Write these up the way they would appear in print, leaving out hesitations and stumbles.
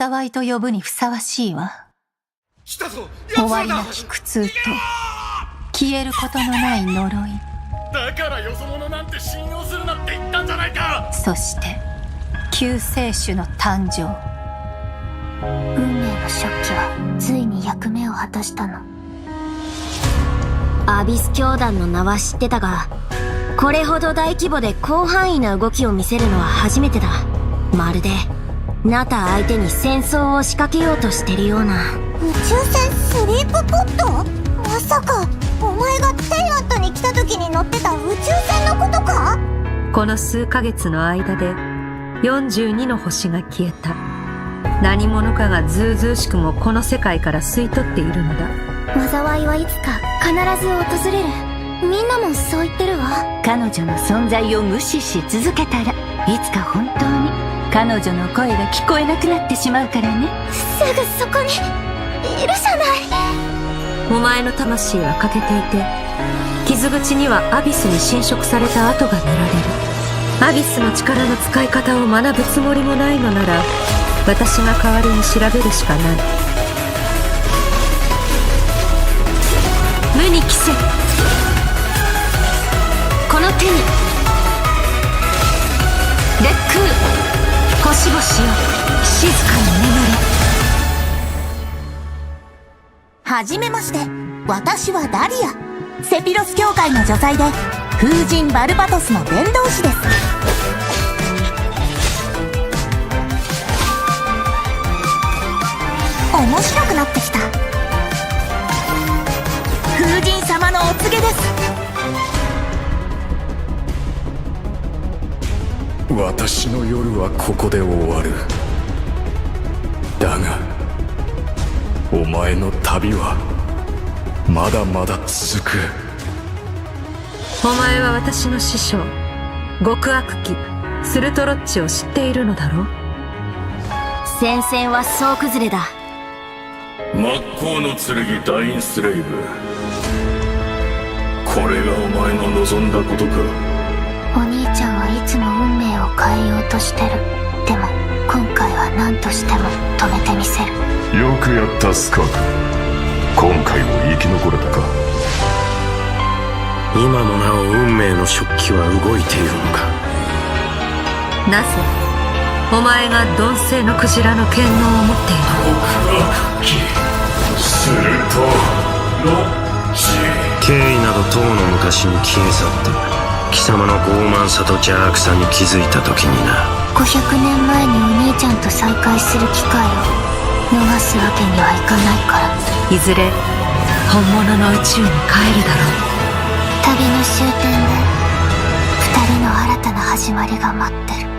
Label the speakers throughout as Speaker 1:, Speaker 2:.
Speaker 1: 災いと呼ぶにふさわしいわ。終わりなき苦痛と消えることのない呪い。
Speaker 2: だからよそ者なんて信用するなって言ったんじゃないか。
Speaker 1: そして救世主の誕生。
Speaker 3: 運命の食器はついに役目を果たしたの。アビス教団の名は知ってたが、これほど大規模で広範囲な動きを見せるのは初めてだ。まるでナタ相手に戦争を仕掛けようとしてるような。
Speaker 4: 宇宙船スリープポット？まさかお前がテイラントに来た時に乗ってた宇宙船のことか？
Speaker 5: この数ヶ月の間で42の星が消えた。何者かがずうずうしくもこの世界から吸い取っているのだ。
Speaker 3: 災いはいつか必ず訪れる。みんなもそう言ってるわ。
Speaker 1: 彼女の存在を無視し続けたら、いつか本当に彼女の声が聞こえなくなってしまうからね。
Speaker 3: すぐそこにいるじゃない。
Speaker 5: お前の魂は欠けていて、傷口にはアビスに侵食された跡が見られる。アビスの力の使い方を学ぶつもりもないのなら、私が代わりに調べるしかない。無に着せ、この手に。烈空、星々よ、静かに眠れ。
Speaker 4: はじめまして、私はダリア。セピロス教会の女祭で風神バルバトスの伝道師です。面白くなってきた。風神様のお告げです。
Speaker 2: 私の夜はここで終わる。だがお前の旅はまだまだ続く。
Speaker 5: お前は私の師匠、極悪鬼スルトロッチを知っているのだろう。
Speaker 3: 戦線は総崩れだ。
Speaker 2: 真っ向の剣ダインスレイブ。これがお前の望んだことか。
Speaker 3: お兄ちゃんはいつも運命を変えようとしてる。でも今回は何としても止めてみせる。
Speaker 6: よくやったスカーク。今回も生き残れたか。
Speaker 7: 今もなお運命の食器は動いているのか。
Speaker 5: なぜお前が鈍性のクジラの権能を持っている。
Speaker 2: 極悪鬼スルトロッチ。
Speaker 7: 経緯などとうの昔に消え去った。貴様の傲慢さと邪悪さに気づいた時にな。
Speaker 3: 500年前にお兄ちゃんと再会する機会を逃すわけにはいかないから。
Speaker 5: いずれ本物の宇宙に帰るだろう。
Speaker 3: 旅の終点で2人の新たな始まりが待ってる。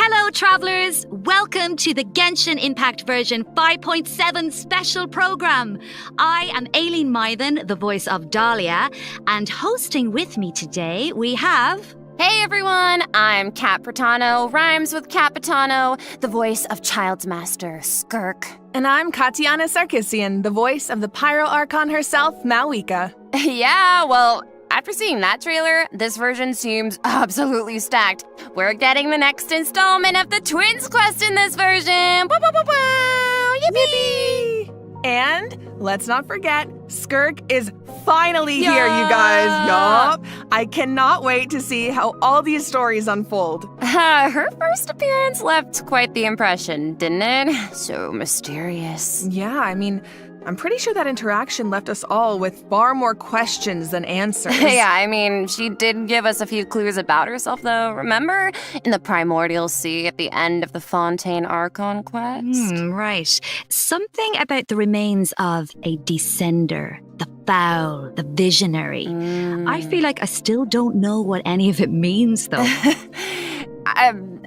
Speaker 8: Hello, travelers! Welcome to the Genshin Impact version 5.7 special program. I am Aileen Mythen, the voice of Dahlia, and hosting with me today we have...
Speaker 9: Hey everyone, I'm Kat Pratano, rhymes with Capitano, the voice of Child's Master, Skirk.
Speaker 10: And I'm Katiana Sarkissian, the voice of the Pyro Archon herself, Malwika.
Speaker 9: Yeah, well, after seeing that trailer, this version seems absolutely stacked. We're getting the next installment of the Twins quest in this version! Yippee!
Speaker 10: And let's not forget, Skirk is finally here, you guys. Yup. I cannot wait to see how all these stories unfold.
Speaker 9: Her first appearance left quite the impression, didn't it? So mysterious.
Speaker 10: Yeah, I mean, I'm pretty sure that interaction left us all with far more questions than answers.
Speaker 9: Yeah, I mean, she did give us a few clues about herself, though. Remember? In the Primordial Sea at the end of the Fontaine Archon quest?
Speaker 8: Right. Something about the remains of a descender, the foul, the visionary. I feel like I still don't know what any of it means, though.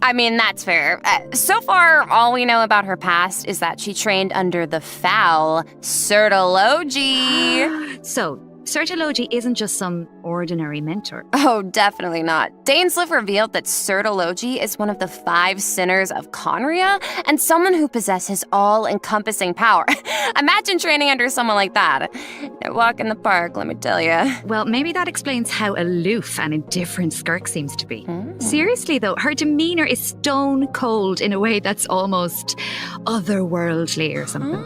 Speaker 9: I mean, that's fair. So far, all we know about her past is that she trained under the foul Certology.
Speaker 8: So, Certology isn't just some ordinary mentor.
Speaker 9: Oh, definitely not. Dainsliff revealed that Certology is one of the 5 sinners of Conria and someone who possesses all-encompassing power. Imagine training under someone like that. No walk in the park, let me tell you.
Speaker 8: Well, maybe that explains how aloof and indifferent Skirk seems to be. Seriously, though, her demeanor is stone cold in a way that's almost otherworldly or something.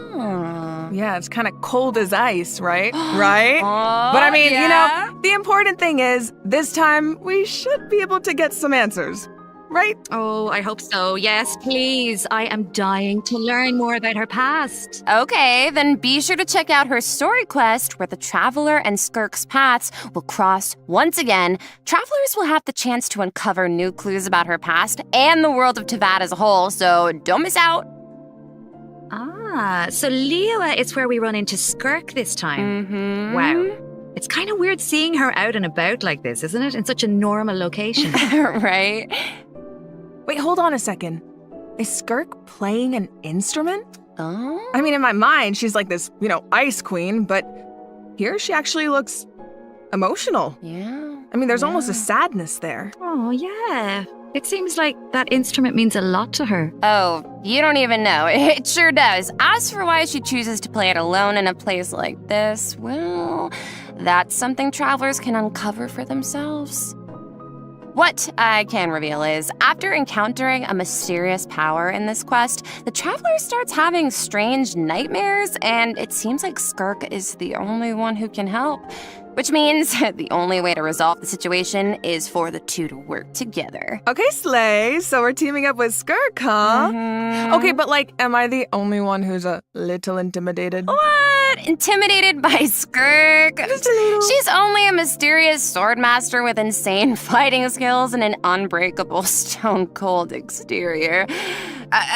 Speaker 10: Yeah, it's kind of cold as ice, right? Right? But I mean, you know, the important thing is, this time we should be able to get some answers, right?
Speaker 8: Oh, I hope so. Yes, please. I am dying to learn more about her past.
Speaker 9: Okay, then be sure to check out her story quest where the Traveler and Skirk's paths will cross once again. Travelers will have the chance to uncover new clues about her past and the world of Teyvat as a whole, so don't miss out.
Speaker 8: So Liyue is where we run into Skirk this time. Wow. It's kind of weird seeing her out and about like this, isn't it? In such a normal location.
Speaker 9: Right?
Speaker 10: Wait, hold on a second. Is Skirk playing an instrument?
Speaker 9: Oh?
Speaker 10: I mean, in my mind, she's like this, ice queen, but here she actually looks emotional.
Speaker 9: Yeah.
Speaker 10: I mean, there's almost a sadness there.
Speaker 8: Oh, yeah. It seems like that instrument means a lot to her.
Speaker 9: Oh, you don't even know. It sure does. As for why she chooses to play it alone in a place like this, well, that's something travelers can uncover for themselves. What I can reveal is, after encountering a mysterious power in this quest, the traveler starts having strange nightmares, and it seems like Skirk is the only one who can help. Which means the only way to resolve the situation is for the two to work together.
Speaker 10: Okay, Slay, so we're teaming up with Skirk, huh? Okay, but am I the only one who's a little intimidated?
Speaker 9: What? Intimidated by Skirk?
Speaker 10: Just a little.
Speaker 9: She's only a mysterious sword master with insane fighting skills and an unbreakable stone-cold exterior.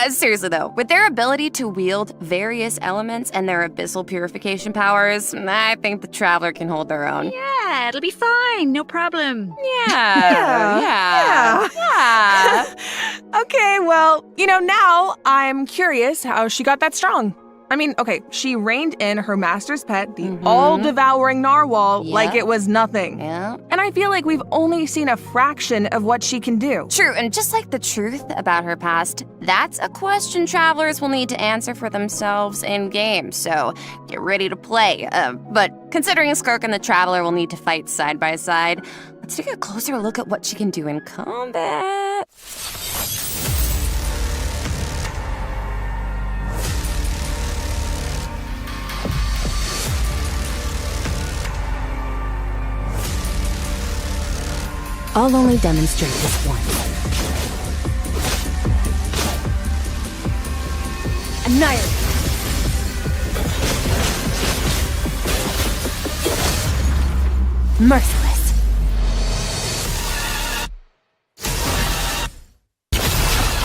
Speaker 9: Seriously though, with their ability to wield various elements and their abyssal purification powers, I think the Traveler can hold their own.
Speaker 8: Yeah, it'll be fine. No problem.
Speaker 9: Yeah.
Speaker 10: Okay, well, now I'm curious how she got that strong. I mean, okay, she reined in her master's pet, the all-devouring narwhal, like it was nothing.
Speaker 9: Yeah.
Speaker 10: And I feel like we've only seen a fraction of what she can do.
Speaker 9: True, and just like the truth about her past, that's a question travelers will need to answer for themselves in-game, so get ready to play. But considering Skirk and the Traveler will need to fight side by side, let's take a closer look at what she can do in combat.
Speaker 3: I'll only demonstrate this once.
Speaker 10: Annihilate.
Speaker 3: Merciless.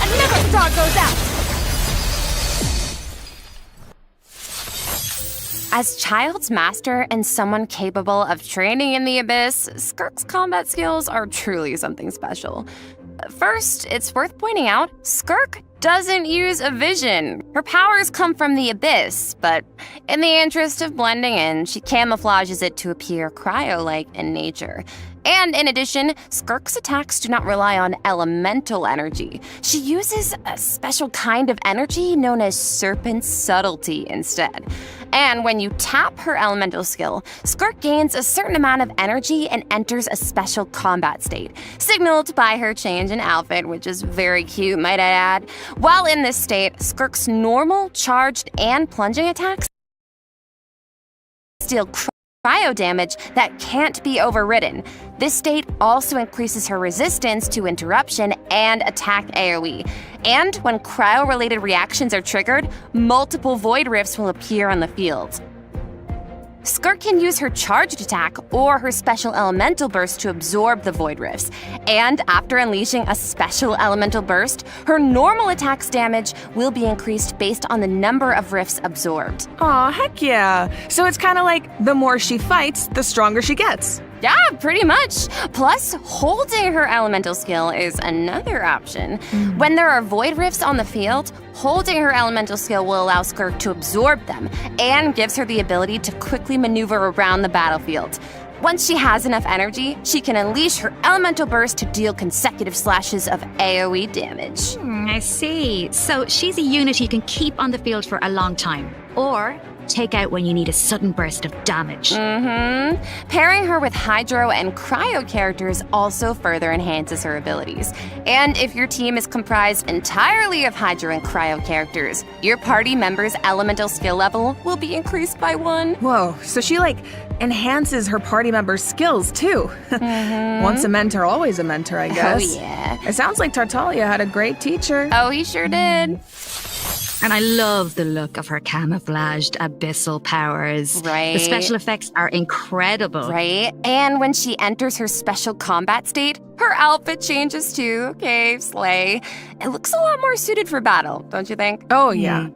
Speaker 10: Another star goes out.
Speaker 9: As Child's master and someone capable of training in the Abyss, Skirk's combat skills are truly something special. First, it's worth pointing out, Skirk doesn't use a vision. Her powers come from the Abyss, but in the interest of blending in, she camouflages it to appear cryo-like in nature. And in addition, Skirk's attacks do not rely on elemental energy. She uses a special kind of energy known as Serpent Subtlety instead. And when you tap her elemental skill, Skirk gains a certain amount of energy and enters a special combat state, signaled by her change in outfit, which is very cute, might I add. While in this state, Skirk's normal, charged, and plunging attacks deal cryo damage that can't be overridden. This state also increases her resistance to interruption and attack AoE. And when cryo-related reactions are triggered, multiple void rifts will appear on the field. Skirk can use her charged attack or her special elemental burst to absorb the void rifts. And after unleashing a special elemental burst, her normal attack's damage will be increased based on the number of rifts absorbed.
Speaker 10: Aw, heck yeah. So it's kind of like the more she fights, the stronger she gets.
Speaker 9: Yeah, pretty much. Plus, holding her elemental skill is another option. When there are void rifts on the field, holding her elemental skill will allow Skirk to absorb them and gives her the ability to quickly maneuver around the battlefield. Once she has enough energy, she can unleash her elemental burst to deal consecutive slashes of AoE damage.
Speaker 8: I see. So she's a unit you can keep on the field for a long time, or take out when you need a sudden burst of damage.
Speaker 9: Pairing her with Hydro and Cryo characters also further enhances her abilities. And if your team is comprised entirely of Hydro and Cryo characters, your party member's elemental skill level will be increased by 1.
Speaker 10: Whoa, so she enhances her party members' skills too. Once a mentor, always a mentor, I guess.
Speaker 9: Oh yeah.
Speaker 10: It sounds like Tartaglia had a great teacher.
Speaker 9: Oh, he sure did.
Speaker 8: And I love the look of her camouflaged abyssal powers.
Speaker 9: Right.
Speaker 8: The special effects are incredible.
Speaker 9: Right? And when she enters her special combat state, her outfit changes too. Okay, slay. It looks a lot more suited for battle, don't you think?
Speaker 10: Oh, yeah.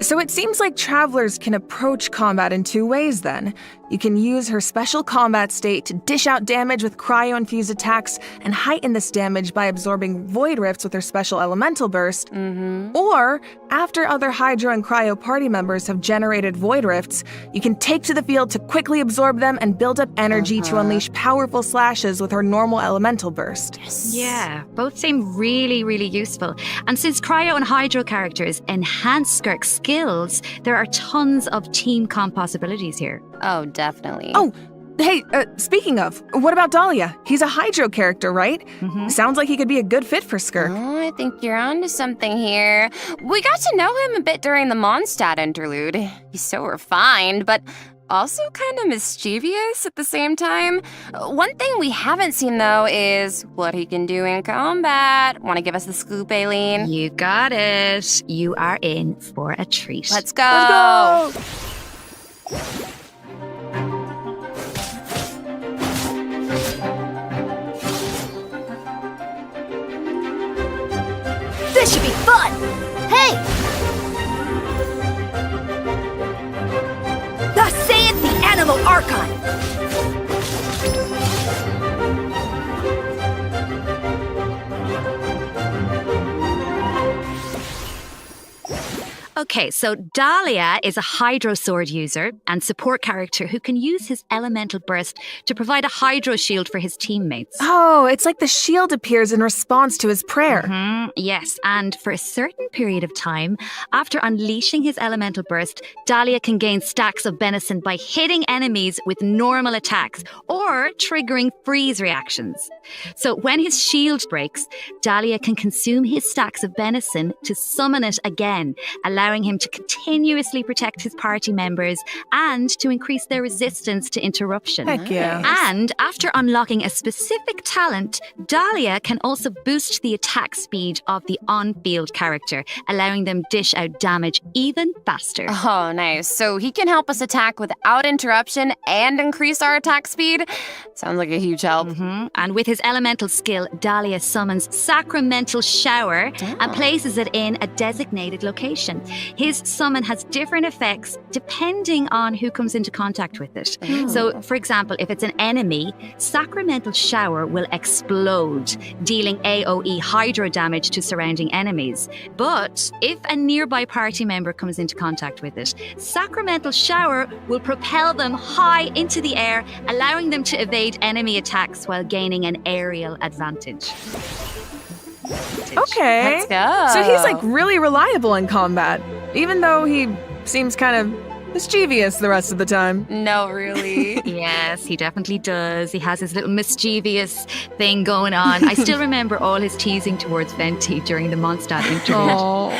Speaker 10: So it seems like travelers can approach combat in 2 ways then. You can use her special combat state to dish out damage with cryo-infused attacks and heighten this damage by absorbing void rifts with her special elemental burst. Or, after other Hydro and Cryo party members have generated void rifts, you can take to the field to quickly absorb them and build up energy to unleash powerful slashes with her normal elemental burst.
Speaker 8: Yeah, both seem really, really useful. And since Cryo and Hydro characters enhance Skirk's skills, there are tons of team comp possibilities here.
Speaker 9: Oh, definitely.
Speaker 10: Oh, hey, speaking of, what about Dahlia? He's a Hydro character, right? Sounds like he could be a good fit for Skirk.
Speaker 9: Oh, I think you're onto something here. We got to know him a bit during the Mondstadt interlude. He's so refined, but also kind of mischievous at the same time. One thing we haven't seen, though, is what he can do in combat. Want to give us the scoop, Aileen?
Speaker 8: You got it. You are in for a treat.
Speaker 9: Let's go!
Speaker 4: This should be fun! Hey! Thus saith the Animal Archon!
Speaker 8: Okay, so Dahlia is a Hydro Sword user and support character who can use his elemental burst to provide a Hydro shield for his teammates.
Speaker 10: Oh, it's like the shield appears in response to his prayer.
Speaker 8: Yes, and for a certain period of time, after unleashing his elemental burst, Dahlia can gain stacks of benison by hitting enemies with normal attacks or triggering freeze reactions. So when his shield breaks, Dahlia can consume his stacks of benison to summon it again, allowing him to continuously protect his party members and to increase their resistance to interruption.
Speaker 10: Heck yeah.
Speaker 8: And after unlocking a specific talent, Dahlia can also boost the attack speed of the on-field character, allowing them dish out damage even faster.
Speaker 9: Oh, nice. So he can help us attack without interruption and increase our attack speed? Sounds like a huge help.
Speaker 8: And with his elemental skill, Dahlia summons Sacramental Shower and places it in a designated location. His summon has different effects depending on who comes into contact with it. So, for example, if it's an enemy, Sacramental Shower will explode, dealing AoE Hydro damage to surrounding enemies. But if a nearby party member comes into contact with it, Sacramental Shower will propel them high into the air, allowing them to evade enemy attacks while gaining an aerial advantage.
Speaker 10: Okay.
Speaker 9: Let's go.
Speaker 10: So he's really reliable in combat, even though he seems kind of mischievous the rest of the time.
Speaker 9: No, really.
Speaker 8: Yes, he definitely does. He has his little mischievous thing going on. I still remember all his teasing towards Venti during the Mondstadt interlude.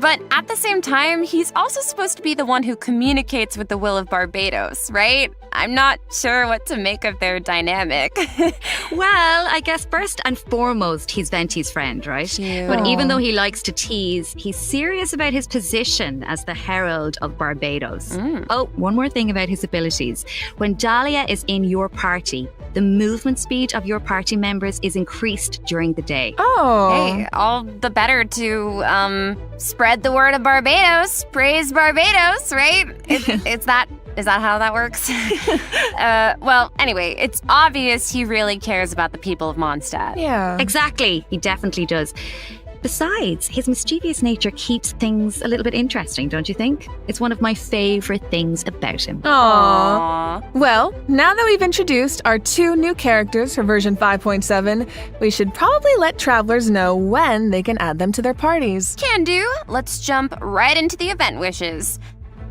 Speaker 9: But at the same time, he's also supposed to be the one who communicates with the will of Barbados, right? I'm not sure what to make of their dynamic.
Speaker 8: Well, I guess first and foremost, he's Venti's friend, right?
Speaker 9: Cute.
Speaker 8: But even though he likes to tease, he's serious about his position as the Herald of Barbados. Oh, one more thing about his abilities. When Dahlia is in your party, the movement speed of your party members is increased during the day.
Speaker 10: Oh.
Speaker 9: Hey, all the better to spread the word of Barbados. Praise Barbados, right? Is that how that works? Well, anyway, it's obvious he really cares about the people of Mondstadt.
Speaker 10: Yeah.
Speaker 8: Exactly, he definitely does. Besides, his mischievous nature keeps things a little bit interesting, don't you think? It's one of my favorite things about him.
Speaker 10: Aww. Well, now that we've introduced our 2 new characters for version 5.7, we should probably let travelers know when they can add them to their parties.
Speaker 9: Can do. Let's jump right into the event wishes.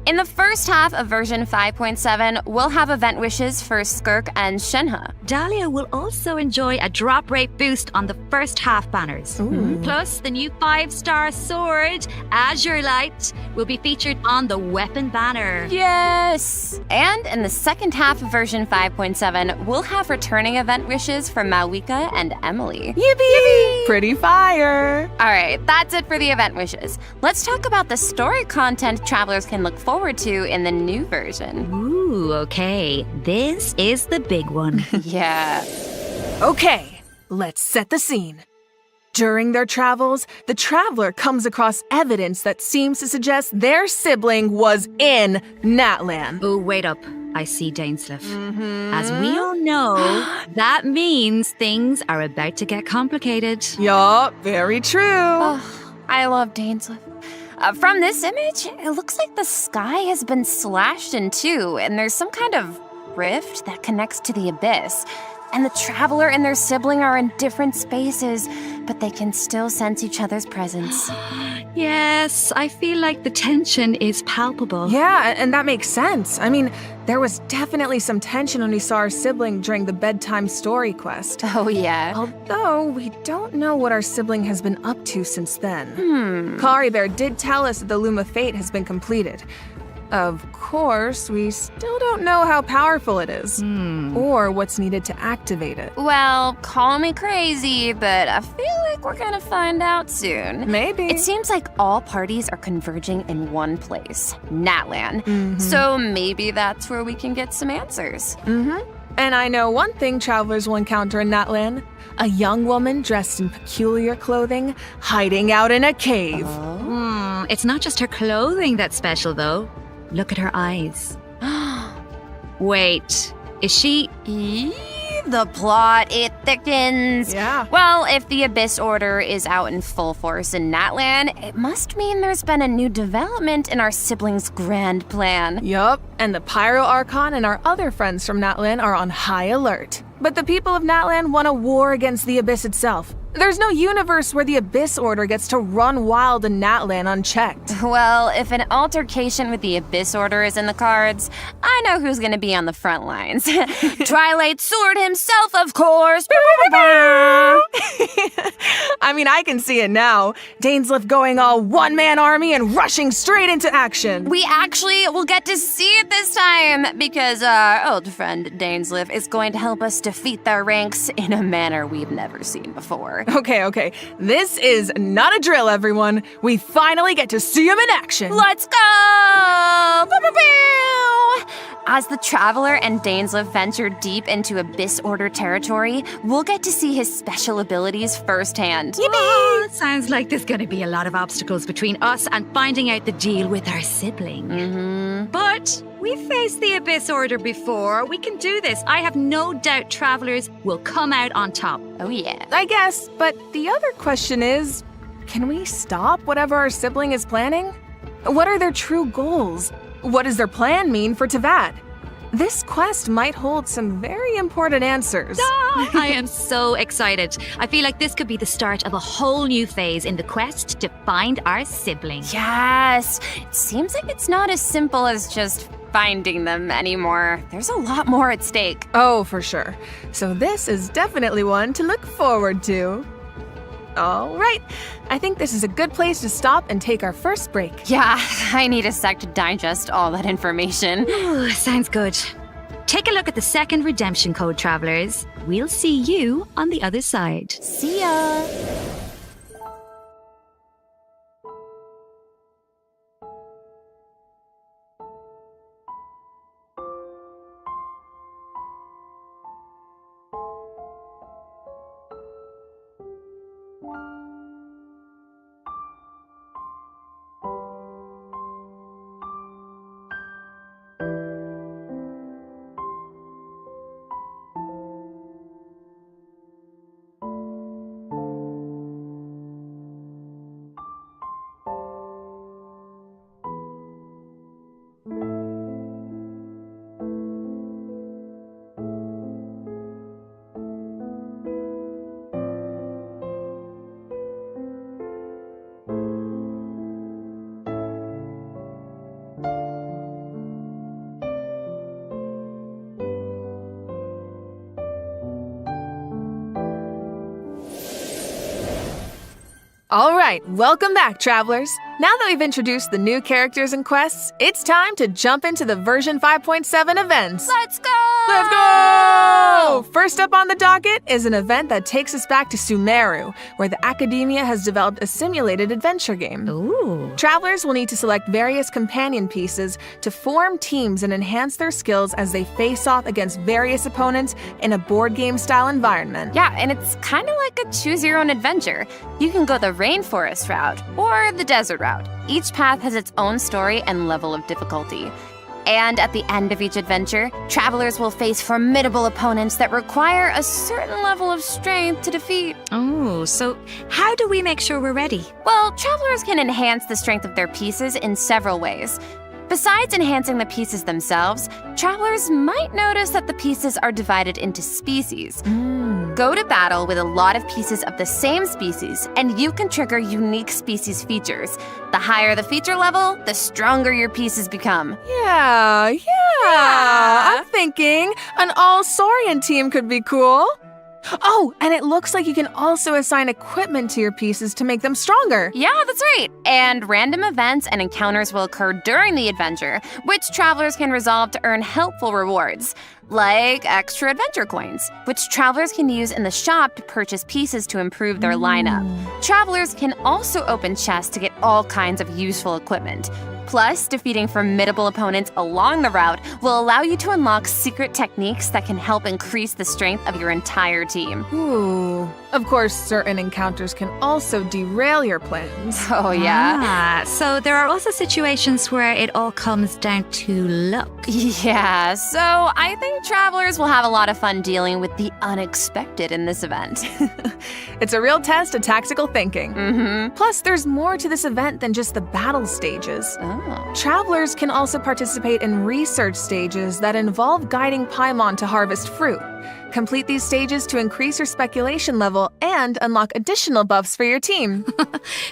Speaker 9: In the first half of version 5.7, we'll have event wishes for Skirk and Shenhe.
Speaker 8: Dahlia will also enjoy a drop rate boost on the first half banners. Plus, the new 5-star sword, Azure Light, will be featured on the weapon banner.
Speaker 9: Yes! And in the second half of version 5.7, we'll have returning event wishes for Malwika and Emily.
Speaker 10: Yippee! Pretty fire!
Speaker 9: Alright, that's it for the event wishes. Let's talk about the story content travelers can look forward to in the new version.
Speaker 8: Ooh, okay. This is the big one.
Speaker 9: Yeah.
Speaker 10: Okay, let's set the scene. During their travels, the traveler comes across evidence that seems to suggest their sibling was in Natlan.
Speaker 8: Oh, wait up. I see Dainsleif. As we all know, that means things are about to get complicated.
Speaker 10: Yup, very true.
Speaker 9: Oh, I love Dainsleif. From this image, it looks like the sky has been slashed in two, and there's some kind of rift that connects to the abyss. And the traveler and their sibling are in different spaces, but they can still sense each other's presence.
Speaker 8: Yes, I feel like the tension is palpable.
Speaker 10: Yeah, and that makes sense. I mean, there was definitely some tension when we saw our sibling during the bedtime story quest.
Speaker 9: Oh, yeah.
Speaker 10: Although, we don't know what our sibling has been up to since then. Kari Bear did tell us that the Loom of Fate has been completed. Of course, we still don't know how powerful it is, or what's needed to activate it.
Speaker 9: Well, call me crazy, but I feel like we're gonna find out soon.
Speaker 10: Maybe.
Speaker 9: It seems like all parties are converging in one place, Natlan. So maybe that's where we can get some answers.
Speaker 10: And I know one thing travelers will encounter in Natlan. A young woman dressed in peculiar clothing, hiding out in a cave.
Speaker 8: It's not just her clothing that's special, though. Look at her eyes. Wait, is she...
Speaker 9: The plot, it thickens.
Speaker 10: Yeah.
Speaker 9: Well, if the Abyss Order is out in full force in Natlan, it must mean there's been a new development in our siblings' grand plan.
Speaker 10: Yup, and the Pyro Archon and our other friends from Natlan are on high alert. But the people of Natlan want a war against the Abyss itself. There's no universe where the Abyss Order gets to run wild in Natlan unchecked.
Speaker 9: Well, if an altercation with the Abyss Order is in the cards, I know who's gonna be on the front lines. Twilight Sword himself, of course!
Speaker 10: I mean, I can see it now. Dainsleif going all one-man army and rushing straight into action.
Speaker 9: We actually will get to see it this time, because our old friend Dainsleif is going to help us defeat their ranks in a manner we've never seen before.
Speaker 10: Okay. This is not a drill, everyone. We finally get to see him in action.
Speaker 9: Let's go! Pew, pew, pew! As the Traveler and Dainsleif venture deep into Abyss Order territory, we'll get to see his special abilities firsthand.
Speaker 8: Yippee! Sounds like there's going to be a lot of obstacles between us and finding out the deal with our sibling. But we've faced the Abyss Order before. We can do this. I have no doubt travelers will come out on top.
Speaker 9: Oh, yeah.
Speaker 10: I guess, but the other question is, can we stop whatever our sibling is planning? What are their true goals? What does their plan mean for Teyvat? This quest might hold some very important answers.
Speaker 8: I am so excited. I feel like this could be the start of a whole new phase in the quest to find our sibling.
Speaker 9: Yes! It seems like it's not as simple as just finding them anymore. There's a lot more at stake.
Speaker 10: Oh, for sure. So this is definitely one to look forward to. All right, I think this is a good place to stop and take our first break.
Speaker 9: Yeah, I need a sec to digest all that information.
Speaker 8: Ooh, sounds good. Take a look at the second redemption code, travelers. We'll see you on the other side.
Speaker 4: See ya!
Speaker 10: All right, welcome back, travelers. Now that we've introduced the new characters and quests, it's time to jump into the version 5.7 events.
Speaker 9: Let's go!
Speaker 10: Let's go! First up on the docket is an event that takes us back to Sumeru, where the Academia has developed a simulated adventure game.
Speaker 8: Ooh.
Speaker 10: Travelers will need to select various companion pieces to form teams and enhance their skills as they face off against various opponents in a board game-style environment.
Speaker 9: Yeah, and it's kind of like a choose-your-own-adventure. You can go the rainforest route or the desert route. Each path has its own story and level of difficulty. And at the end of each adventure, travelers will face formidable opponents that require a certain level of strength to defeat.
Speaker 8: Oh, so how do we make sure we're ready?
Speaker 9: Well, travelers can enhance the strength of their pieces in several ways. Besides enhancing the pieces themselves, travelers might notice that the pieces are divided into species. Go to battle with a lot of pieces of the same species, and you can trigger unique species features. The higher the feature level, the stronger your pieces become.
Speaker 10: Yeah. I'm thinking an all-Saurian team could be cool. Oh, and it looks like you can also assign equipment to your pieces to make them stronger.
Speaker 9: Yeah, that's right. And random events and encounters will occur during the adventure, which travelers can resolve to earn helpful rewards, like extra adventure coins, which travelers can use in the shop to purchase pieces to improve their lineup. Travelers can also open chests to get all kinds of useful equipment. Plus, defeating formidable opponents along the route will allow you to unlock secret techniques that can help increase the strength of your entire team.
Speaker 10: Ooh. Of course, certain encounters can also derail your plans.
Speaker 9: Oh, yeah?
Speaker 8: So there are also situations where it all comes down to luck.
Speaker 9: Yeah, so I think travelers will have a lot of fun dealing with the unexpected in this event.
Speaker 10: It's a real test of tactical thinking. Plus, there's more to this event than just the battle stages. Travelers can also participate in research stages that involve guiding Paimon to harvest fruit. Complete these stages to increase your speculation level and unlock additional buffs for your team.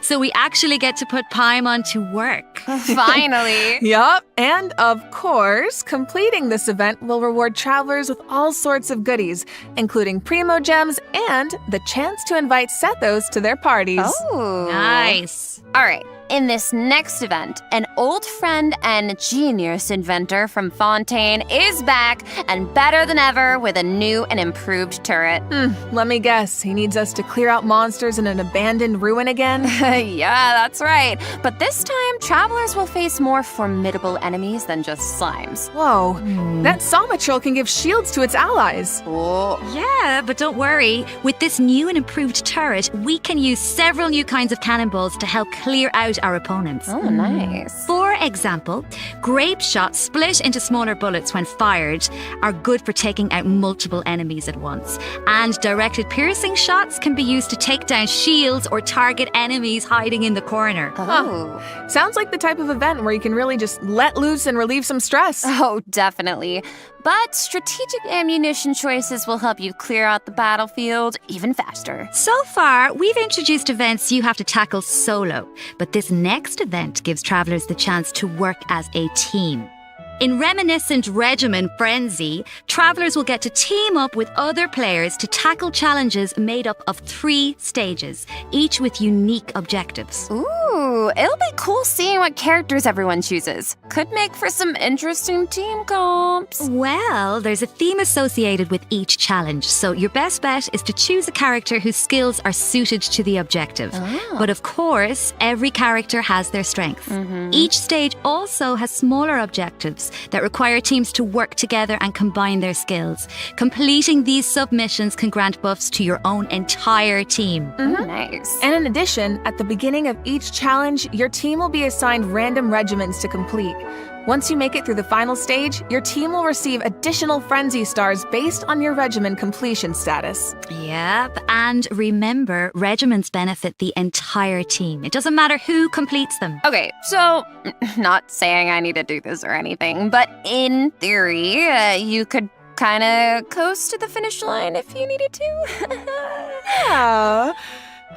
Speaker 8: So we actually get to put Paimon to work.
Speaker 9: Finally.
Speaker 10: Yup, and of course, completing this event will reward travelers with all sorts of goodies, including Primo Gems and the chance to invite Sethos to their parties.
Speaker 9: Oh.
Speaker 8: Nice.
Speaker 9: All right. In this next event, an old friend and genius inventor from Fontaine is back and better than ever with a new and improved turret.
Speaker 10: Let me guess, he needs us to clear out monsters in an abandoned ruin again?
Speaker 9: Yeah, that's right. But this time, travelers will face more formidable enemies than just slimes.
Speaker 10: Whoa, that Somatril can give shields to its allies.
Speaker 9: Oh.
Speaker 8: Yeah, but don't worry. With this new and improved turret, we can use several new kinds of cannonballs to help clear out our opponents.
Speaker 9: Oh, nice.
Speaker 8: For example, grape shots split into smaller bullets when fired are good for taking out multiple enemies at once. And directed piercing shots can be used to take down shields or target enemies hiding in the corner.
Speaker 9: Oh.
Speaker 10: Sounds like the type of event where you can really just let loose and relieve some stress.
Speaker 9: Oh, definitely. But strategic ammunition choices will help you clear out the battlefield even faster.
Speaker 8: So far, we've introduced events you have to tackle solo, but this next event gives travelers the chance to work as a team. In reminiscent regimen Frenzy, travelers will get to team up with other players to tackle challenges made up of 3 stages, each with unique objectives.
Speaker 9: Ooh, it'll be cool seeing what characters everyone chooses. Could make for some interesting team comps.
Speaker 8: Well, there's a theme associated with each challenge, so your best bet is to choose a character whose skills are suited to the objective. But of course, every character has their strengths. Each stage also has smaller objectives that require teams to work together and combine their skills. Completing these submissions can grant buffs to your own entire team.
Speaker 9: Nice.
Speaker 10: And in addition, at the beginning of each challenge, your team will be assigned random regimens to complete. Once you make it through the final stage, your team will receive additional Frenzy stars based on your regimen completion status.
Speaker 8: Yep, and remember, regimens benefit the entire team. It doesn't matter who completes them.
Speaker 9: Okay, so, not saying I need to do this or anything, but in theory, you could kind of coast to the finish line if you needed to.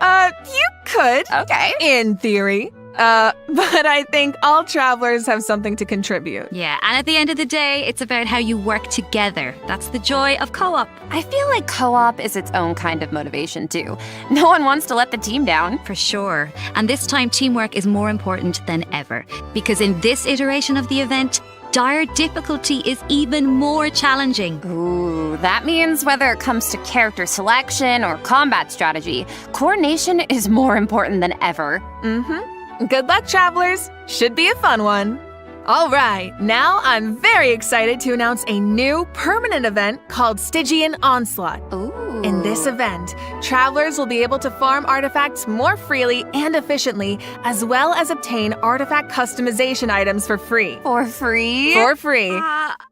Speaker 10: You could.
Speaker 9: Okay.
Speaker 10: In theory. But I think all travelers have something to contribute.
Speaker 8: Yeah, and at the end of the day, it's about how you work together. That's the joy of co-op.
Speaker 9: I feel like co-op is its own kind of motivation too. No one wants to let the team down.
Speaker 8: For sure. And this time, teamwork is more important than ever. Because in this iteration of the event, dire difficulty is even more challenging.
Speaker 9: Ooh, that means whether it comes to character selection or combat strategy, coordination is more important than ever.
Speaker 10: Good luck, travelers. Should be a fun one. All right, now I'm very excited to announce a new permanent event called Stygian Onslaught.
Speaker 9: Ooh.
Speaker 10: In this event, travelers will be able to farm artifacts more freely and efficiently, as well as obtain artifact customization items for free.
Speaker 9: For free?
Speaker 10: For free.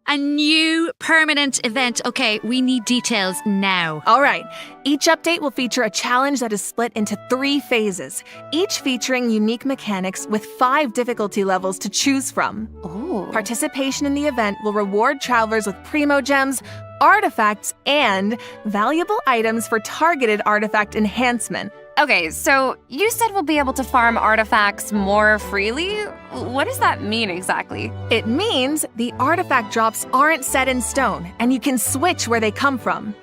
Speaker 8: A new permanent event. Okay, we need details now.
Speaker 10: All right. Each update will feature a challenge that is split into 3 phases, each featuring unique mechanics with 5 difficulty levels to choose from.
Speaker 9: Ooh.
Speaker 10: Participation in the event will reward travelers with primo gems, artifacts, and valuable items for targeted artifact enhancement.
Speaker 9: Okay, so you said we'll be able to farm artifacts more freely? What does that mean exactly?
Speaker 10: It means the artifact drops aren't set in stone, and you can switch where they come from.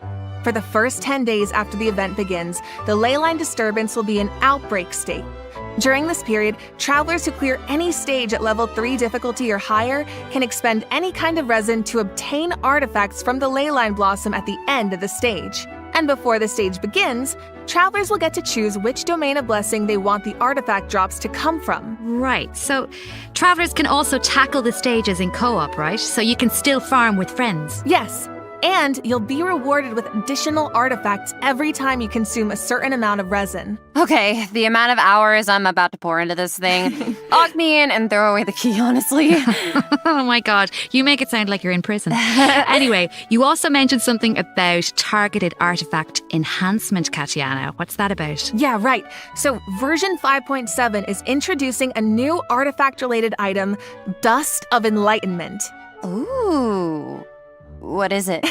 Speaker 10: For the first 10 days after the event begins, the leyline disturbance will be in outbreak state. During this period, travelers who clear any stage at level 3 difficulty or higher can expend any kind of resin to obtain artifacts from the leyline blossom at the end of the stage. And before the stage begins, travelers will get to choose which domain of blessing they want the artifact drops to come from.
Speaker 8: Right, so travelers can also tackle the stages in co-op, right? So you can still farm with friends.
Speaker 10: Yes, and you'll be rewarded with additional artifacts every time you consume a certain amount of resin.
Speaker 9: Okay, the amount of hours I'm about to pour into this thing. Lock me in and throw away the key, honestly.
Speaker 8: Oh my god, you make it sound like you're in prison. Anyway, you also mentioned something about targeted artifact enhancement, Katiana. What's that about?
Speaker 10: Yeah, right. So version 5.7 is introducing a new artifact-related item, Dust of Enlightenment.
Speaker 9: Ooh. What is it?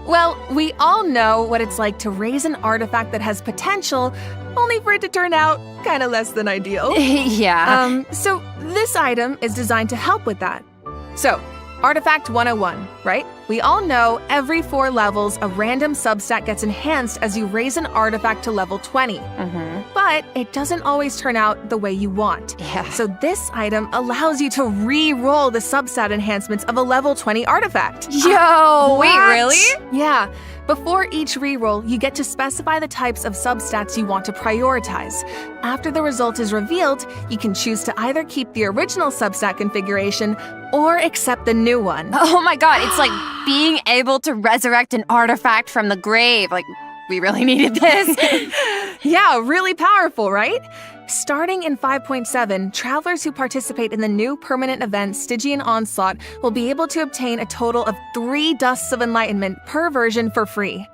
Speaker 10: Well, we all know what it's like to raise an artifact that has potential, only for it to turn out kind of less than ideal.
Speaker 9: Yeah.
Speaker 10: So this item is designed to help with that. So, Artifact 101, right? We all know every 4 levels, a random substat gets enhanced as you raise an artifact to level 20. But it doesn't always turn out the way you want.
Speaker 9: Yeah.
Speaker 10: So this item allows you to re-roll the substat enhancements of a level 20 artifact.
Speaker 9: Yo, wait, really?
Speaker 10: Yeah. Before each reroll, you get to specify the types of substats you want to prioritize. After the result is revealed, you can choose to either keep the original substat configuration or accept the new one.
Speaker 9: Oh my god, it's like being able to resurrect an artifact from the grave. Like, we really needed this.
Speaker 10: Yeah, really powerful, right? Starting in 5.7, travelers who participate in the new permanent event Stygian Onslaught will be able to obtain a total of 3 Dusts of Enlightenment per version for free.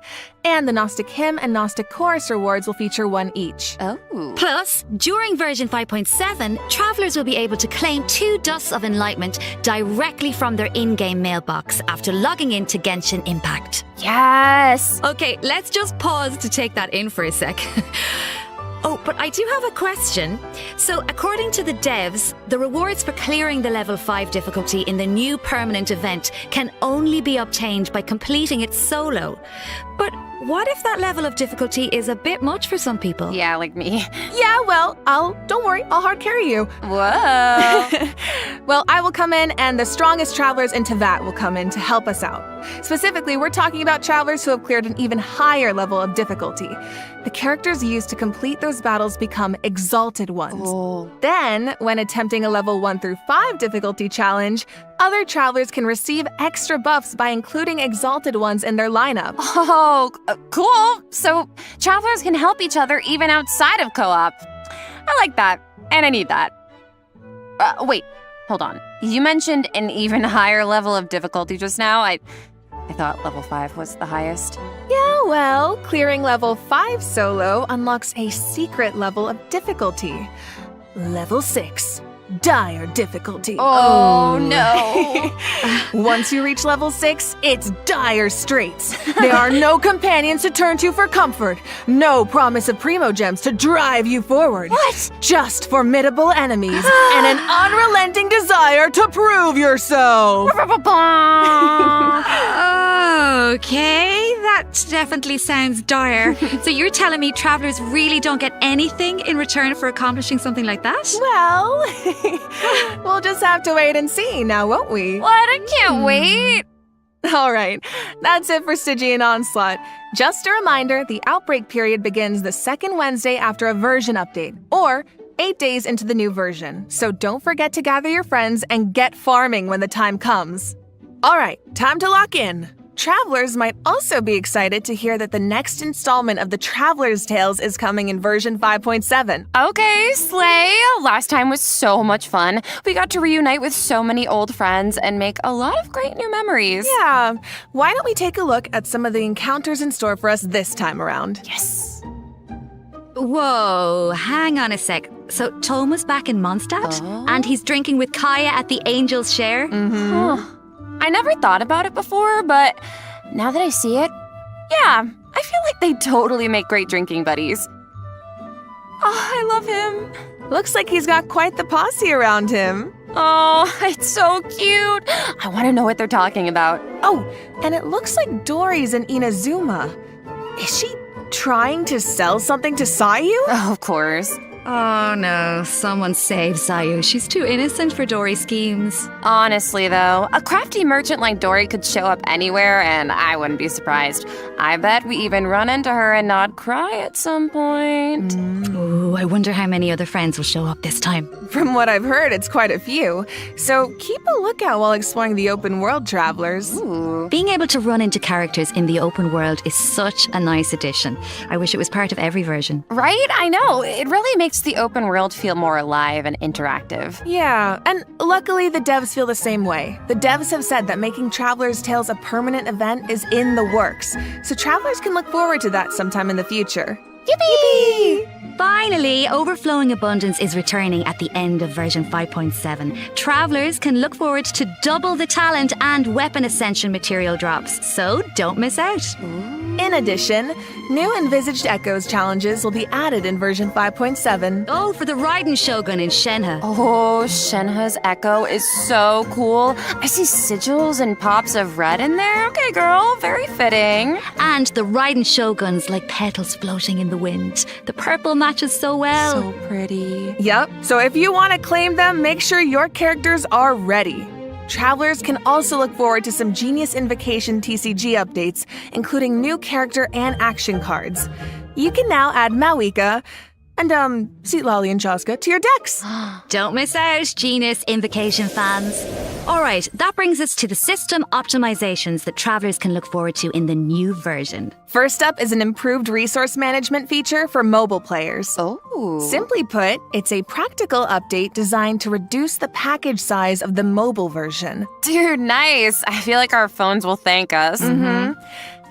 Speaker 10: And the Gnostic Hymn and Gnostic Chorus rewards will feature 1 each.
Speaker 9: Oh.
Speaker 8: Plus, during version 5.7, travelers will be able to claim 2 Dusts of Enlightenment directly from their in-game mailbox after logging into Genshin Impact.
Speaker 9: Yes.
Speaker 8: Okay, let's just pause to take that in for a sec.
Speaker 5: Oh, but I do have a question. So, according to the devs, the rewards for clearing the level 5 difficulty in the new permanent event can only be obtained by completing it solo. But what if that level of difficulty is a bit much for some people?
Speaker 9: Yeah, like me.
Speaker 10: Yeah, well, don't worry, I'll hard carry you.
Speaker 9: Whoa.
Speaker 10: Well, I will come in, and the strongest travelers in Tevat will come in to help us out. Specifically, we're talking about travelers who have cleared an even higher level of difficulty. The characters used to complete those battles become exalted ones.
Speaker 9: Oh.
Speaker 10: Then, when attempting a level 1 through 5 difficulty challenge, other travelers can receive extra buffs by including exalted ones in their lineup.
Speaker 9: Oh, cool. So travelers can help each other even outside of co-op. I like that, and I need that. Wait, hold on. You mentioned an even higher level of difficulty just now. I thought level 5 was the highest.
Speaker 10: Yeah, well, clearing level 5 solo unlocks a secret level of difficulty. Level 6. Dire difficulty.
Speaker 9: Oh, no.
Speaker 10: Once you reach level 6, it's dire straits. There are no companions to turn to for comfort, no promise of primo gems to drive you forward.
Speaker 9: What?
Speaker 10: Just formidable enemies and an unrelenting desire to prove yourself.
Speaker 8: Okay, that definitely sounds dire. So you're telling me travelers really don't get anything in return for accomplishing something like that?
Speaker 10: Well, we'll just have to wait and see now, won't we?
Speaker 9: What? I can't wait.
Speaker 10: All right, that's it for Stygian Onslaught. Just a reminder, the outbreak period begins the second Wednesday after a version update, or 8 days into the new version. So don't forget to gather your friends and get farming when the time comes. All right, time to lock in. Travelers might also be excited to hear that the next installment of the Traveler's Tales is coming in version 5.7.
Speaker 9: Okay, slay. Last time was so much fun. We got to reunite with so many old friends and make a lot of great new memories.
Speaker 10: Yeah, why don't we take a look at some of the encounters in store for us this time around?
Speaker 9: Yes.
Speaker 8: Whoa, hang on a sec. So Toma's back in Mondstadt? And he's drinking with Kaya at the Angel's Share?
Speaker 9: Huh. I never thought about it before, but now that I see it, yeah, I feel like they totally make great drinking buddies. Oh, I love him.
Speaker 10: Looks like he's got quite the posse around him.
Speaker 9: Oh, it's so cute. I want to know what they're talking about.
Speaker 10: Oh, and it looks like Dory's in Inazuma. Is she trying to sell something to Sayu?
Speaker 9: Oh, of course.
Speaker 8: Oh no, someone save Sayu. She's too innocent for Dory's schemes.
Speaker 9: Honestly, though, a crafty merchant like Dory could show up anywhere, and I wouldn't be surprised. I bet we even run into her and not cry at some point.
Speaker 8: Ooh, I wonder how many other friends will show up this time.
Speaker 10: From what I've heard, it's quite a few. So keep a lookout while exploring the open world, travelers.
Speaker 9: Ooh.
Speaker 8: Being able to run into characters in the open world is such a nice addition. I wish it was part of every version.
Speaker 9: Right? I know. It really makes the open world feel more alive and interactive.
Speaker 10: Yeah, and luckily the devs feel the same way. The devs have said that making Traveler's Tales a permanent event is in the works, so travelers can look forward to that sometime in the future.
Speaker 8: Yippee! Finally, Overflowing Abundance is returning at the end of version 5.7. Travelers can look forward to double the talent and weapon ascension material drops, so don't miss out.
Speaker 10: In addition, new Envisaged Echoes challenges will be added in version 5.7.
Speaker 8: Oh, for the Raiden Shogun in Shenhe.
Speaker 9: Oh, Shenhe's Echo is so cool. I see sigils and pops of red in there. Okay, girl, very fitting.
Speaker 8: And the Raiden Shoguns like petals floating in the wind. The purple matches so well.
Speaker 9: So pretty.
Speaker 10: Yep, so if you want to claim them, make sure your characters are ready. Travelers can also look forward to some Genius Invocation TCG updates, including new character and action cards. You can now add Mawika and, Sweet Lolly and Chaska to your decks.
Speaker 8: Don't miss out, Genius Invocation fans. All right, that brings us to the system optimizations that travelers can look forward to in the new version.
Speaker 10: First up is an improved resource management feature for mobile players.
Speaker 9: Oh.
Speaker 10: Simply put, it's a practical update designed to reduce the package size of the mobile version.
Speaker 9: Dude, nice. I feel like our phones will thank us.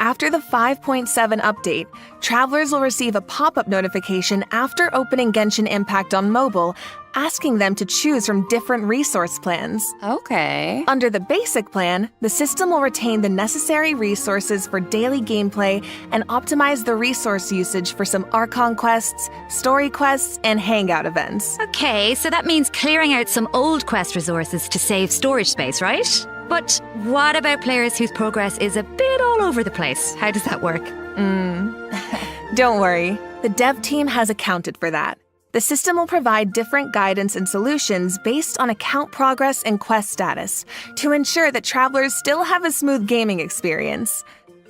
Speaker 10: After the 5.7 update, travelers will receive a pop-up notification after opening Genshin Impact on mobile, asking them to choose from different resource plans.
Speaker 9: Okay.
Speaker 10: Under the basic plan, the system will retain the necessary resources for daily gameplay and optimize the resource usage for some Archon quests, story quests, and hangout events.
Speaker 8: Okay, so that means clearing out some old quest resources to save storage space, right? But what about players whose progress is a bit all over the place? How does that work?
Speaker 10: Don't worry, the dev team has accounted for that. The system will provide different guidance and solutions based on account progress and quest status to ensure that travelers still have a smooth gaming experience.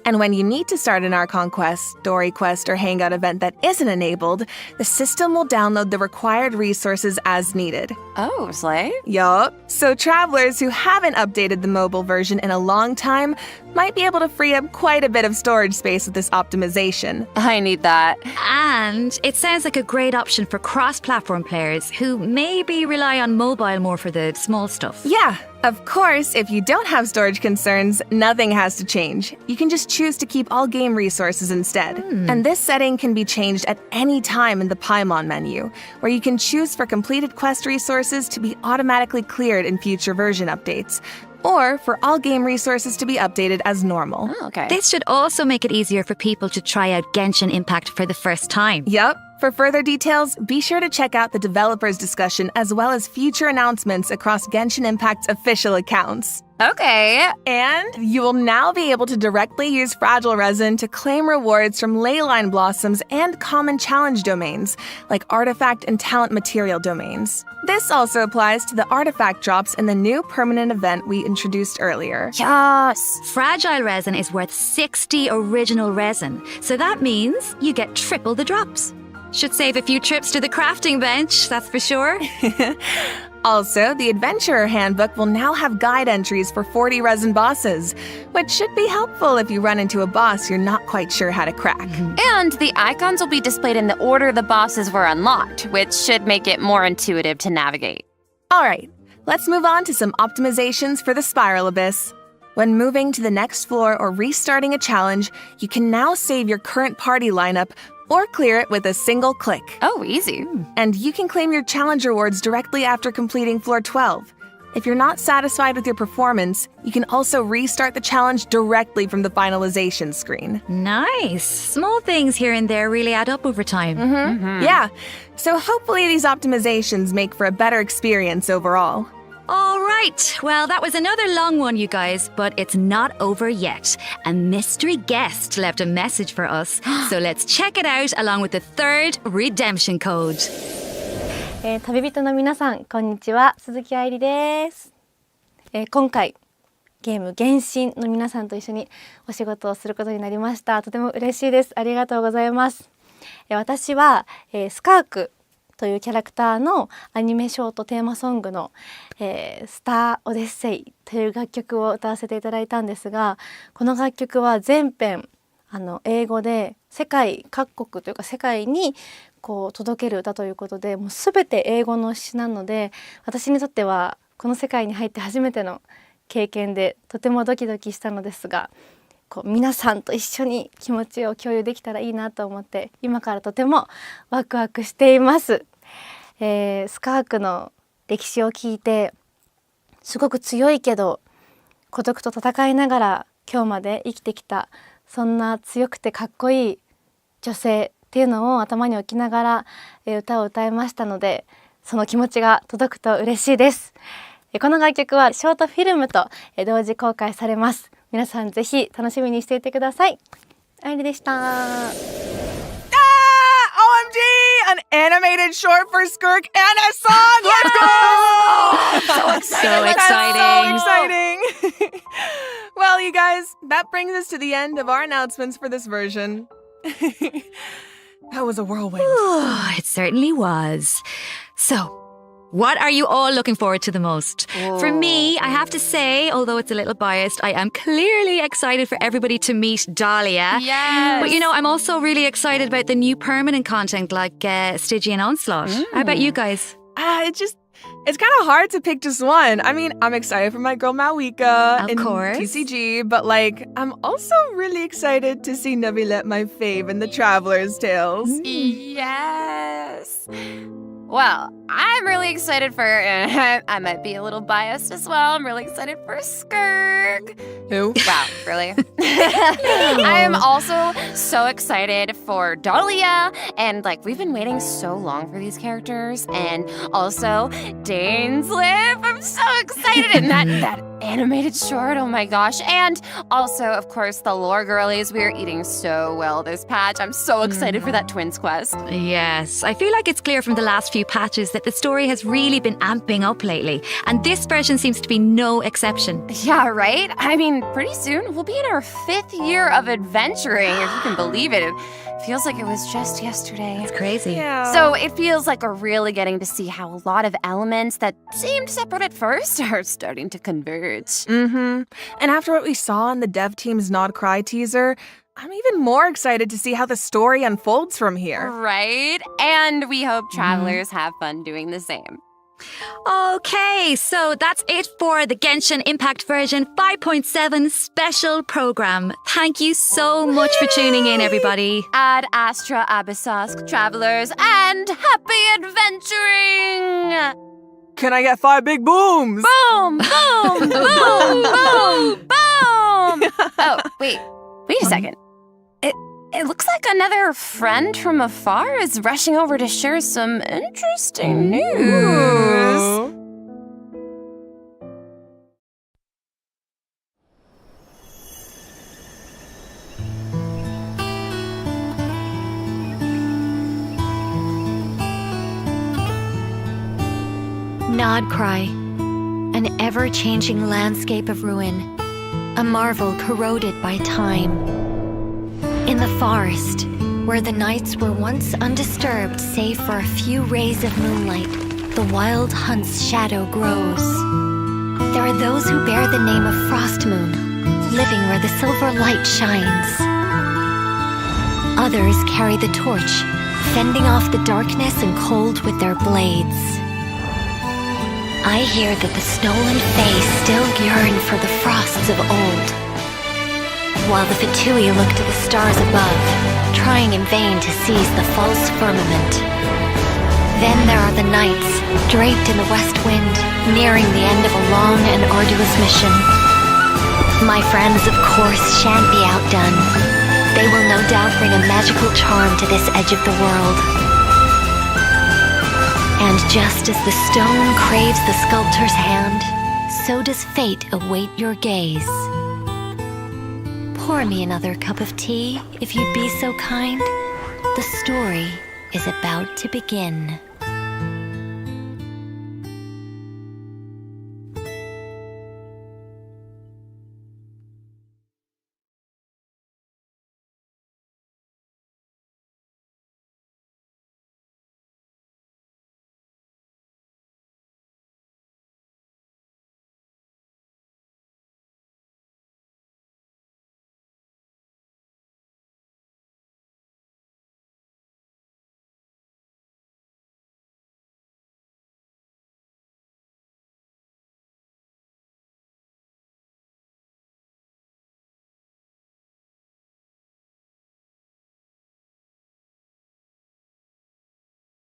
Speaker 10: And when you need to start an Archon quest, story quest, or hangout event that isn't enabled, the system will download the required resources as needed.
Speaker 9: Oh, slay.
Speaker 10: Yup. So travelers who haven't updated the mobile version in a long time might be able to free up quite a bit of storage space with this optimization.
Speaker 9: I need that.
Speaker 8: And it sounds like a great option for cross-platform players who maybe rely on mobile more for the small stuff.
Speaker 10: Yeah. Of course, if you don't have storage concerns, nothing has to change. You can just choose to keep all game resources instead. And this setting can be changed at any time in the Paimon menu, where you can choose for completed quest resources to be automatically cleared in future version updates, or for all game resources to be updated as normal.
Speaker 9: Oh, okay.
Speaker 8: This should also make it easier for people to try out Genshin Impact for the first time.
Speaker 10: Yup. For further details, be sure to check out the developers' discussion as well as future announcements across Genshin Impact's official accounts.
Speaker 9: Okay.
Speaker 10: And you will now be able to directly use Fragile Resin to claim rewards from Leyline Blossoms and common challenge domains, like artifact and talent material domains. This also applies to the artifact drops in the new permanent event we introduced earlier.
Speaker 9: Yes.
Speaker 8: Fragile resin is worth 60 original resin, so that means you get triple the drops. Should save a few trips to the crafting bench, that's for sure.
Speaker 10: Also, the Adventurer Handbook will now have guide entries for 40 resin bosses, which should be helpful if you run into a boss you're not quite sure how to crack.
Speaker 9: And the icons will be displayed in the order the bosses were unlocked, which should make it more intuitive to navigate.
Speaker 10: All right, let's move on to some optimizations for the Spiral Abyss. When moving to the next floor or restarting a challenge, you can now save your current party lineup or clear it with a single click.
Speaker 9: Oh, easy.
Speaker 10: And you can claim your challenge rewards directly after completing floor 12. If you're not satisfied with your performance, you can also restart the challenge directly from the finalization screen.
Speaker 8: Nice. Small things here and there really add up over time.
Speaker 10: Yeah, so hopefully these optimizations make for a better experience overall.
Speaker 8: All right. Well, that was another long one, you guys, but it's not over yet. A mystery guest left a message for us, so let's check it out along with the third redemption code.
Speaker 11: 旅人の皆さん、こんにちは。鈴木愛理です。今回ゲーム原神の皆さんと一緒にお仕事をすることになりました。とても嬉しいです。ありがとうございます。私は、スカークというキャラクターのアニメショートテーマソングの、スター・オデッセイという楽曲を歌わせていただいたんですが、この楽曲は全編英語で世界各国というか世界にこう届ける歌ということで、もう全て英語の詩なので、私にとってはこの世界に入って初めての経験でとてもドキドキしたのですが、こう皆さんと一緒に気持ちを共有できたらいいなと思って今からとてもワクワクしています。スカークの歴史を聞いてすごく強いけど孤独と戦いながら今日まで生きてきた、そんな強くてかっこいい女性っていうのを頭に置きながら歌を歌いましたので、その気持ちが届くと嬉しいです。この楽曲はショートフィルムと同時公開されます。皆さんぜひ楽しみにしていてください。愛理でした。
Speaker 10: OMG! An animated short for Skirk and a song! Let's go!
Speaker 8: So exciting.
Speaker 10: That's so exciting. Well, you guys, that brings us to the end of our announcements for this version. That was a whirlwind.
Speaker 8: It certainly was. So, what are you all looking forward to the most? For me, I have to say, although it's a little biased, I am clearly excited for everybody to meet Dahlia.
Speaker 9: Yes.
Speaker 8: But I'm also really excited about the new permanent content like Stygian Onslaught. How about you guys?
Speaker 10: It's kind of hard to pick just one. I mean, I'm excited for my girl Malwika in
Speaker 8: course.
Speaker 10: TCG, but I'm also really excited to see Navilet, my fave, in the Traveler's Tales.
Speaker 9: Yes. Well, I'm really excited for, I might be a little biased as well. I'm really excited for Skirk.
Speaker 10: Who?
Speaker 9: Wow, really? I am also so excited for Dahlia. And like, we've been waiting so long for these characters. And also, Dane's Lip. I'm so excited. And that animated short, oh my gosh. And also, of course, the lore girlies. We are eating so well this patch. I'm so excited for that Twins quest.
Speaker 8: Yes, I feel like it's clear from the last few patches that the story has really been amping up lately, and this version seems to be no exception.
Speaker 9: Yeah, right? I mean, pretty soon we'll be in our 5th year of adventuring, if you can believe it. It feels like it was just yesterday.
Speaker 8: It's crazy.
Speaker 10: Yeah.
Speaker 9: So it feels like we're really getting to see how a lot of elements that seemed separate at first are starting to converge.
Speaker 10: Mm-hmm. And after what we saw in the dev team's Nod Cry teaser, I'm even more excited to see how the story unfolds from here.
Speaker 9: Right? And we hope travelers have fun doing the same.
Speaker 8: Okay, so that's it for the Genshin Impact version 5.7 special program. Thank you so much for tuning in, everybody.
Speaker 9: Ad Astra Abyssask, travelers, and happy adventuring!
Speaker 10: Can I get 5 big booms?
Speaker 9: Boom! Boom! Boom! Boom! Boom! Oh, wait a second. It looks like another friend from afar is rushing over to share some interesting news.
Speaker 3: Nod Cry, an ever-changing landscape of ruin, a marvel corroded by time. In the forest, where the nights were once undisturbed save for a few rays of moonlight, the wild hunt's shadow grows. There are those who bear the name of Frost Moon, living where the silver light shines. Others carry the torch, fending off the darkness and cold with their blades. I hear that the snow and fae still yearn for the frosts of old, while the Fatui look to the stars above, trying in vain to seize the false firmament. Then there are the nights, draped in the west wind, nearing the end of a long and arduous mission. My friends, of course, shan't be outdone. They will no doubt bring a magical charm to this edge of the world. And just as the stone craves the sculptor's hand, so does fate await your gaze. Pour me another cup of tea, if you'd be so kind. The story is about to begin.